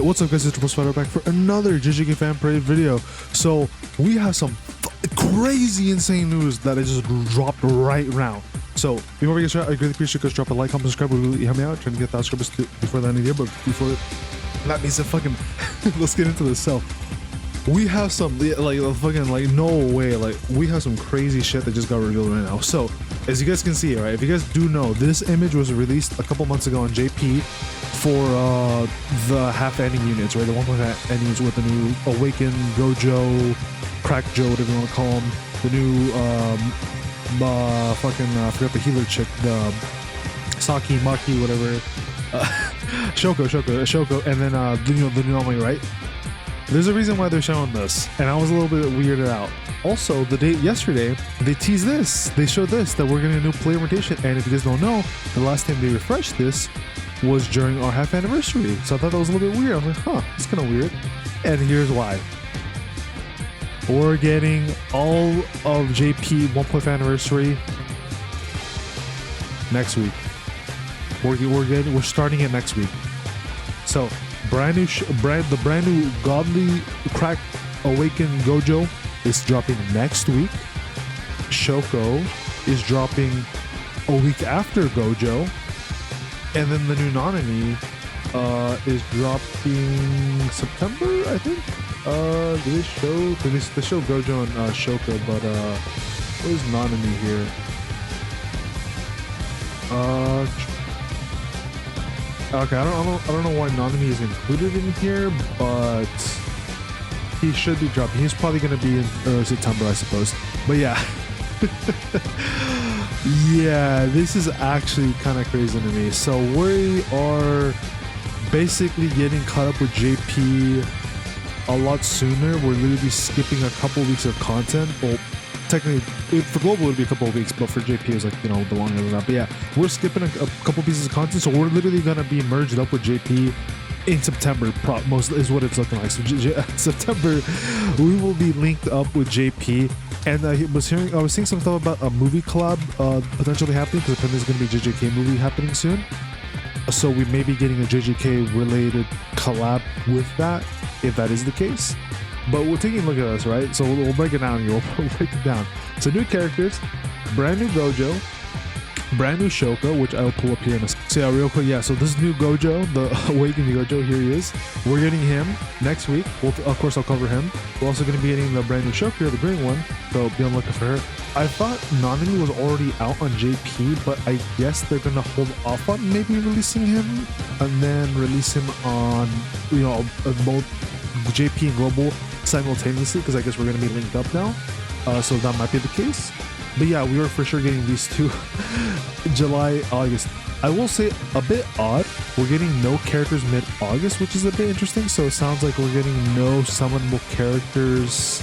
What's up guys, it's your Spider back for another JJKPhantomparade video. So we have some crazy insane news that I just dropped right now. So before we get started, I greatly appreciate you guys drop a like, comment, subscribe, really help me out, trying to get 1,000 subscribers before the end of the year. But before that means that fucking let's get into this. So we have some like no way, like we have some crazy shit that just got revealed right now. So as you guys can see, right, if you guys do know, this image was released a couple months ago on JP for the half ending units, right? The 1.5 endings with the new Awakened, Gojo, Crackjo, whatever you want to call them. The new I forgot the healer chick, the Saki, Maki, whatever. Shoko, and then the Nanami, right? There's a reason why they're showing this, and I was a little bit weirded out. Also, the day yesterday, they teased this. They showed this, that we're getting a new player rotation, and if you guys don't know, the last time they refreshed this was during our half anniversary. So I thought that was a little bit weird. I was like, huh, it's kind of weird. And here's why. We're getting all of JP 1.5 anniversary next week. We're starting it next week. So the brand new Godly Crack Awakened Gojo is dropping next week. Shoko is dropping a week after Gojo. And then the new Nanami is dropping September, I think. They show Gojo and Shoko, but where's Nanami here? Okay, I don't know why Nanami is included in here, but he should be dropping. He's probably gonna be in September, I suppose. But yeah. Yeah, this is actually kind of crazy to me. So we are basically getting caught up with JP a lot sooner. We're literally skipping a couple weeks of content. Well, technically for global it would be a couple of weeks, but for JP it's like, you know, the longer than that. But yeah, we're skipping a couple pieces of content, so we're literally gonna be merged up with JP in September. Most is what it's looking like. So September we will be linked up with JP. And I was seeing some stuff about a movie collab potentially happening, because there's going to be a JJK movie happening soon. So we may be getting a JJK related collab with that, if that is the case. But we're taking a look at this, right? So we'll break it down here. We'll break it down. So new characters, brand new Gojo, brand new Shoko, which I'll pull up here in a second. So yeah, real quick, yeah, so this new Gojo, the Awakening Gojo, here he is. We're getting him next week. Of course, I'll cover him. We're also going to be getting the brand new Shoko, the green one, so be on the lookout for her. I thought Nanami was already out on JP, but I guess they're going to hold off on maybe releasing him, and then release him on, you know, both JP and Global simultaneously, because I guess we're going to be linked up now. So that might be the case. But yeah, we are for sure getting these two July, August. I will say a bit odd. We're getting no characters mid-August, which is a bit interesting. So it sounds like we're getting no summonable characters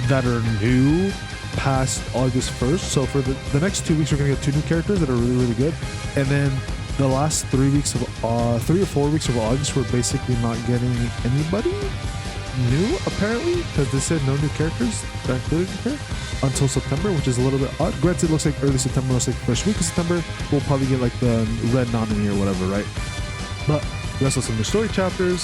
that are new past August 1st. So for the next 2 weeks, we're going to get 2 new characters that are really, really good. And then the last 3 weeks of 3 or 4 weeks of August, we're basically not getting anybody new, apparently, because they said no new characters that included here until September, which is a little bit odd. Granted, it looks like early September, looks like first week of September, we'll probably get like the red Nanami or whatever, right? But we also have some new story chapters,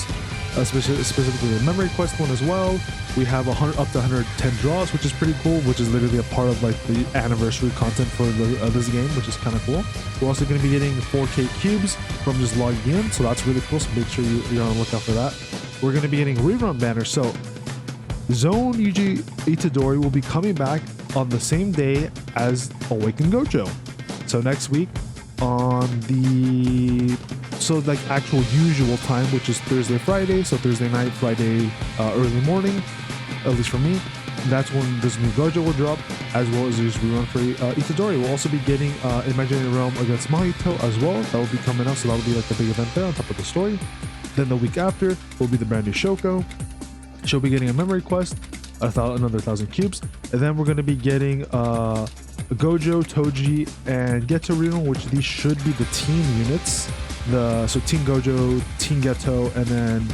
specifically the memory quest one as well. We have up to 110 draws, which is pretty cool, which is literally a part of like the anniversary content for this game, which is kind of cool. We're also going to be getting 4K cubes from just logging in, so that's really cool, so make sure you're on the lookout for that. We're going to be getting rerun banners. So Zone Yuji Itadori will be coming back on the same day as Awakened Gojo. So next week on the like actual usual time, which is Thursday, Friday. So Thursday night, Friday early morning, at least for me. That's when this new Gojo will drop, as well as there's rerun for Itadori. We'll also be getting Imaginary Realm against Mahito as well. That will be coming out, so that'll be like the big event there on top of the story. Then the week after will be the brand new Shoko. She'll be getting a memory quest, another 1,000 cubes, and then we're going to be getting Gojo, Toge, and Geto rerun, which these should be the team units. So Team Gojo, Team Geto, and then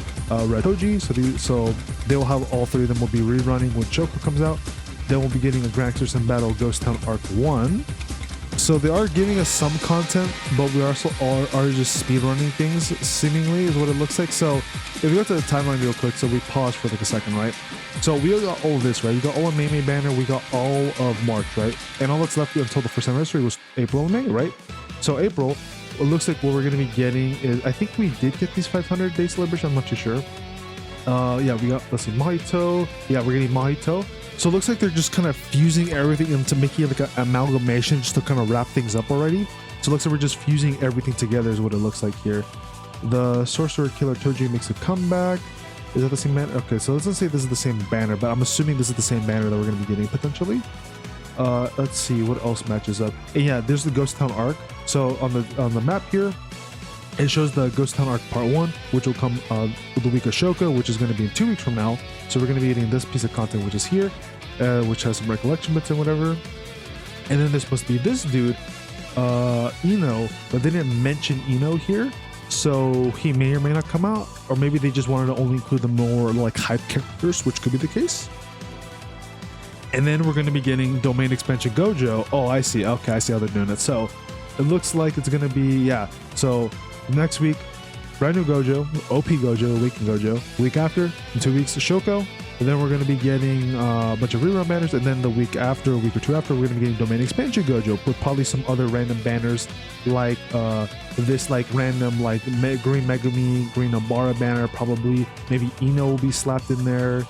Red Toge. So they will have all 3 of them will be rerunning when Shoko comes out. Then we'll be getting a Grand Exorcism Battle Ghost Town Arc 1. So they are giving us some content, but we also are just speedrunning things, seemingly, is what it looks like. So if we go to the timeline real quick, so we pause for like a second, right? So we got all this, right? We got all of Meimei banner, we got all of March, right? And all that's left until the first anniversary was April and May, right? So April, it looks like what we're going to be getting is, I think we did get these 500 day celebration, I'm not too sure. Yeah, we got, let's see, Mahito. Yeah, we're getting Mahito. So it looks like they're just kind of fusing everything into making like an amalgamation just to kind of wrap things up already. So it looks like we're just fusing everything together is what it looks like here. The Sorcerer Killer Toge makes a comeback. Is that the same banner? Okay, so let's not say this is the same banner, but I'm assuming this is the same banner that we're going to be getting potentially. Let's see what else matches up. And yeah, there's the Ghost Town arc. So on the map here, it shows the Ghost Town arc part 1, which will come the week of Shoko, which is going to be in 2 weeks from now. So we're going to be getting this piece of content, which is here, which has some recollection bits and whatever. And then there's supposed to be this dude, Ino, but they didn't mention Ino here. So he may or may not come out, or maybe they just wanted to only include the more like hype characters, which could be the case. And then we're going to be getting Domain Expansion Gojo. Oh, I see. Okay, I see how they're doing it. So it looks like it's going to be, yeah. So next week, brand new Gojo, OP Gojo, Awaken Gojo. Week after, in 2 weeks, Shoko. And then we're going to be getting a bunch of rerun banners. And then the week after, a week or two after, we're going to be getting Domain Expansion Gojo with probably some other random banners like this like random like Green Megumi, Green Nobara banner, probably. Maybe Ino will be slapped in there.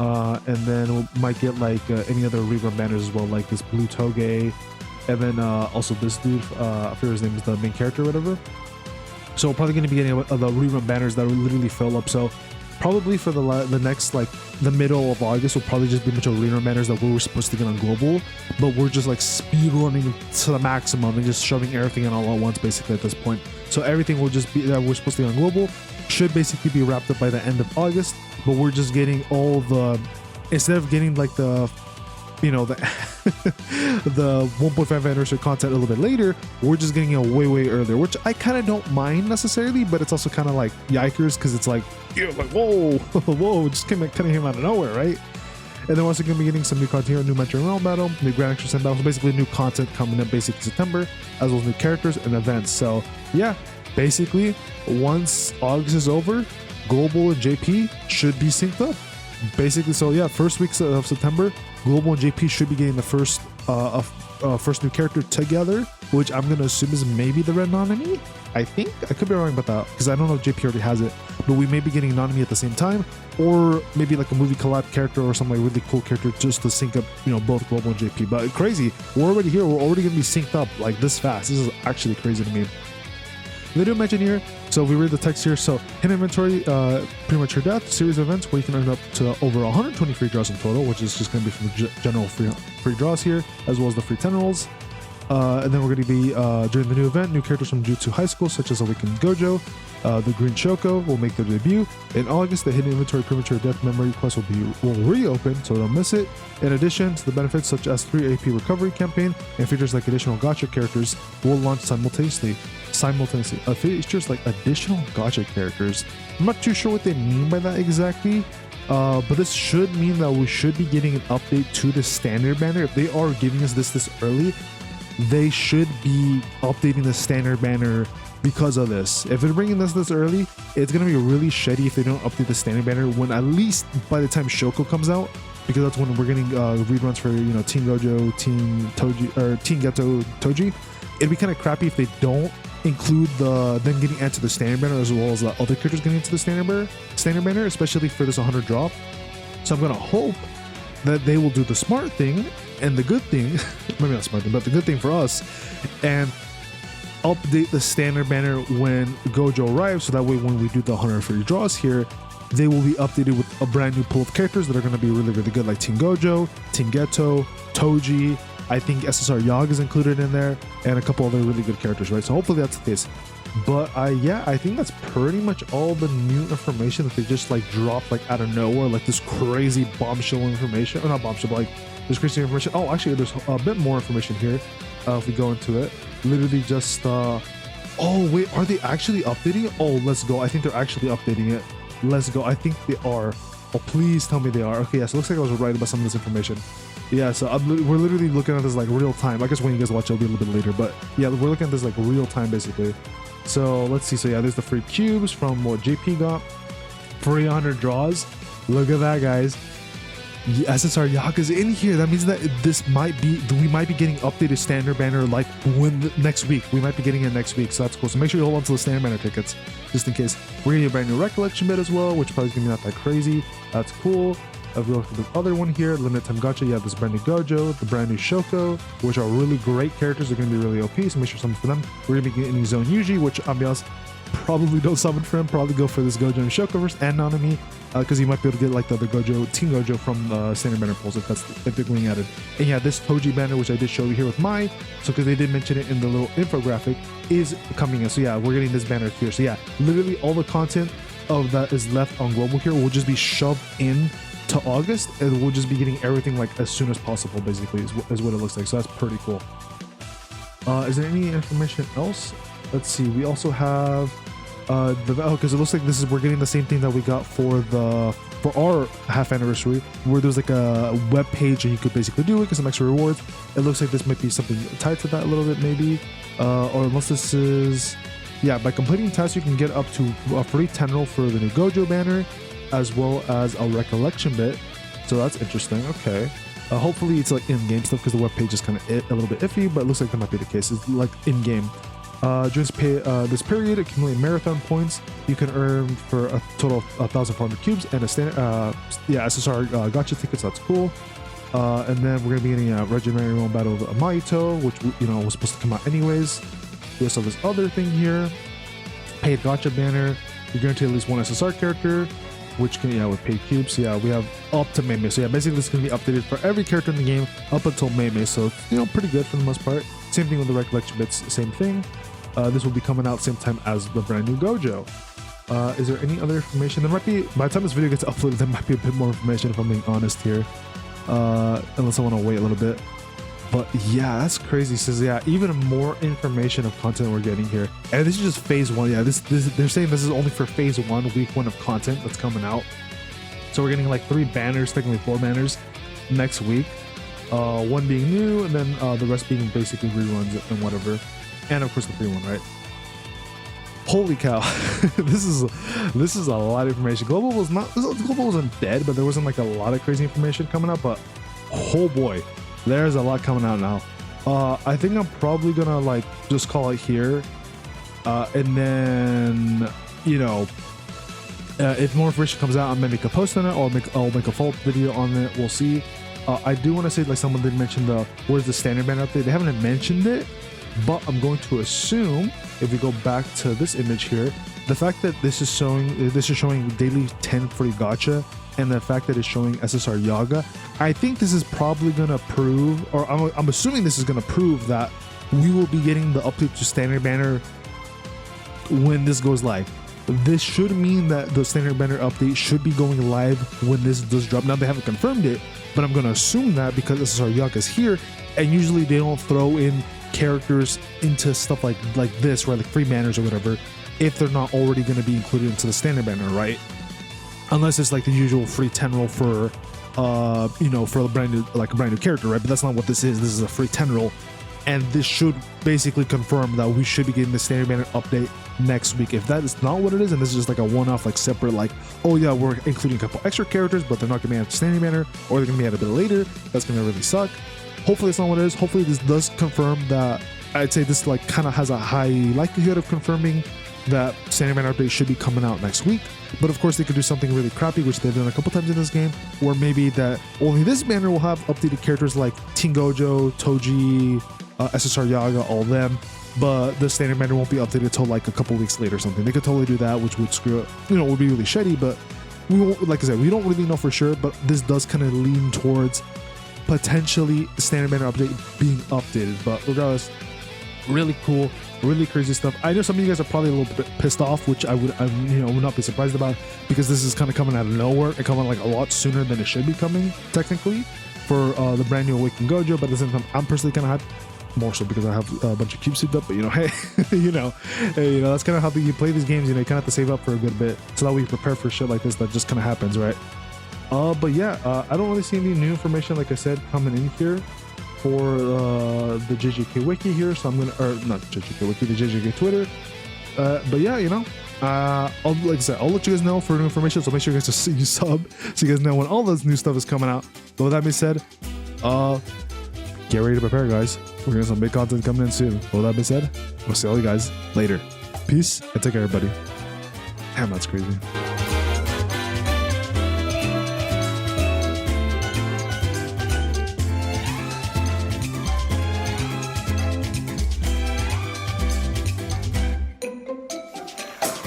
And then we might get like any other rerun banners as well, like this Blue Toge. And then also this dude, I forget his name is the main character or whatever. So we're probably going to be getting the rerun banners that will literally fill up. So probably for the next, like the middle of August, will probably just be a bunch of rerun banners that we were supposed to get on global, but we're just like speed running to the maximum and just shoving everything in all at once basically at this point. So everything will just be that we're supposed to get on global should basically be wrapped up by the end of August, but we're just getting all the, instead of getting like the, you know, the the 1.5 anniversary content a little bit later, we're just getting it way earlier, which I kind of don't mind necessarily, but it's also kind of like yikers because it's like, yeah, like whoa whoa, just kind of came out of nowhere, right? And then we're also going to be getting some new content here, new Mentor Realm battle, new Grand Extra Send battle, so basically new content coming up basically September, as well as new characters and events. So yeah, basically once August is over, Global and JP should be synced up basically. So yeah, first weeks of September, Global and JP should be getting the first new character together, which I'm gonna assume is maybe the red Nanami. I think I could be wrong about that because I don't know if JP already has it, but we may be getting Nanami at the same time, or maybe like a movie collab character or some like really cool character just to sync up, you know, both Global and JP. But crazy, we're already here, we're already gonna be synced up like this fast. This is actually crazy to me. Video mention here, so we read the text here. So hidden inventory, premature death, series of events where you can earn up to over 120 free draws in total, which is just going to be from the general free draws here, as well as the free 10 rolls. And then we're going to be during the new event, new characters from Jujutsu High School, such as Awakened Gojo, the Green Shoko will make their debut. In August, the hidden inventory premature death memory quest will reopen, so don't miss it. In addition to the benefits such as 3 AP recovery campaign and features like additional gacha characters will launch simultaneously. Features like additional gacha characters. I'm not too sure what they mean by that exactly, but this should mean that we should be getting an update to the standard banner. If they are giving us this early, they should be updating the standard banner because of this. If they're bringing this early, it's gonna be really shitty if they don't update the standard banner when at least by the time Shoko comes out, because that's when we're getting reruns for, you know, Team Gojo, Team Toji, or Team Geto, Toji. It'd be kind of crappy if they don't include them getting into the standard banner as well as the other characters getting into the standard banner, especially for this 100 drop. So I'm gonna hope that they will do the smart thing and the good thing, maybe not smart thing, but the good thing for us, and update the standard banner when Gojo arrives, so that way when we do the 100 free draws here, they will be updated with a brand new pool of characters that are going to be really good, like Team Gojo, Team Geto, Toji. I think SSR Yag is included in there, and a couple other really good characters, right? So hopefully that's the case. But yeah, I think that's pretty much all the new information that they just like dropped like out of nowhere, like this crazy bombshell information, or not bombshell, but like this crazy information. Oh, actually, there's a bit more information here if we go into it. Literally just oh wait, are they actually updating it? Oh, let's go. I think they're actually updating it. Let's go. I think they are. Oh, please tell me they are. Okay, yes, it looks like I was right about some of this information. Yeah, so we're literally looking at this like real time. I guess when you guys watch, it'll be a little bit later, but yeah, we're looking at this like real time basically. So let's see. So yeah, there's the free cubes from what JP got. 300 draws. Look at that, guys. SSR Yaga's in here. That means that we might be getting updated standard banner like next week. We might be getting it next week, so that's cool. So make sure you hold on to the standard banner tickets just in case. We're getting a brand new recollection bit as well, which probably is gonna be not that crazy. That's cool. If we look at this other one here, limited time gacha, you have this brand new Gojo, the brand new Shoko, which are really great characters. They're gonna be really OP, so make sure something for them. We're gonna be getting Zone Yuji, which I'll be honest, probably don't summon for him. Probably go for this Gojo and Shoko verse and Nanami, because you might be able to get like the other Gojo, Team Gojo from the standard banner pulls if they're going added. And yeah, this Toge banner, which I did show you here with Mai, so because they did mention it in the little infographic, is coming in. So yeah, we're getting this banner here. So yeah, literally all the content of that is left on global here will just be shoved in to August, and we'll just be getting everything like as soon as possible basically is what it looks like. So that's pretty cool. Is there any information else? Let's see. We also have because it looks like we're getting the same thing that we got for our half anniversary, where there's like a web page and you could basically do it, get some extra rewards. It looks like this might be something tied to that a little bit maybe, or unless this is, yeah, by completing tasks you can get up to a free 10 roll for the new Gojo banner, as well as a recollection bit. So that's interesting. Okay. Hopefully it's like in-game stuff, because the web page is kind of a little bit iffy, but it looks like that might be the case. It's like in-game. During this period, accumulate marathon points you can earn for a total of 1,400 cubes and a standard SSR gacha tickets. That's cool. And then we're gonna be getting a legendary one battle of Maito, which was supposed to come out anyways. We also have this other thing here, paid gacha banner. You're guaranteed at least one SSR character, which can with paid cubes. So yeah, we have up to Meimei. So yeah, basically this is gonna be updated for every character in the game up until Meimei. So pretty good for the most part. Same thing with the recollection bits. Same thing. This will be coming out same time as the brand new Gojo. Is there any other information? There might be, by the time this video gets uploaded, there might be a bit more information if I'm being honest here. Unless I want to wait a little bit. But yeah, that's crazy. Says yeah, even more information of content we're getting here. And this is just phase 1. Yeah, this they're saying this is only for phase 1, week 1 of content that's coming out. So we're getting like 3 banners, technically 4 banners next week. 1 being new, and then the rest being basically reruns and whatever. And of course the free one, right? Holy cow. this is a lot of information. Global wasn't dead, but there wasn't like a lot of crazy information coming up, but oh boy, there's a lot coming out now. I think I'm probably gonna like just call it here, and then if more information comes out, I'm gonna make a post on it, or I'll make a follow-up video on it. We'll see. I do want to say, like, someone did mention where's the standard banner update. They haven't mentioned it, but I'm going to assume, if we go back to this image here, the fact that this is showing daily 10 free gacha, and the fact that it's showing SSR Yaga, I think this is probably gonna prove, or I'm assuming this is gonna prove, that we will be getting the update to standard banner when this goes live. This should mean that the standard banner update should be going live when this does drop. Now they haven't confirmed it, but I'm gonna assume that because SSR Yaga is here, and usually they don't throw in characters into stuff like this, right, like free banners or whatever, if they're not already going to be included into the standard banner, right? Unless it's like the usual free 10 roll for for a brand new character, right? But that's not what this is. This is a free 10 roll, and this should basically confirm that we should be getting the standard banner update next week. If that is not what it is, and this is just like a one-off, like separate, like, oh yeah, we're including a couple extra characters, but they're not going to be at the standard banner, or they're going to be at a bit later, that's going to really suck. Hopefully it's not what it is. Hopefully this does confirm that. I'd say this like kind of has a high likelihood of confirming that standard banner update should be coming out next week. But of course they could do something really crappy, which they've done a couple times in this game, where maybe that only this banner will have updated characters like Team Gojo, Toge, SSR Yaga, all of them, but the standard banner won't be updated until like a couple weeks later or something. They could totally do that, which would screw up, would be really shitty, but we won't, like I said, we don't really know for sure, but this does kind of lean towards potentially the standard banner update being updated. But regardless, really cool, really crazy stuff. I know some of you guys are probably a little bit pissed off, which I would not be surprised about, because this is kind of coming out of nowhere and coming like a lot sooner than it should be coming technically for the brand new Awakened Gojo. But at the same time, I'm personally kind of hyped, more so because I have a bunch of cubes saved up. But hey, hey, that's kind of how you play these games. You kind of have to save up for a good bit so that we prepare for shit like this that just kind of happens, right? But yeah, I don't really see any new information, like I said, coming in here for the JJK Wiki here. So I'm gonna, or not JJK Wiki, the JJK Twitter. But yeah, you know, like I said, I'll let you guys know for new information. So make sure you guys just you sub so you guys know when all this new stuff is coming out. But with that being said, get ready to prepare, guys. We're gonna have some big content coming in soon. But with that being said, we'll see all you guys later. Peace and take care, everybody. Damn, that's crazy.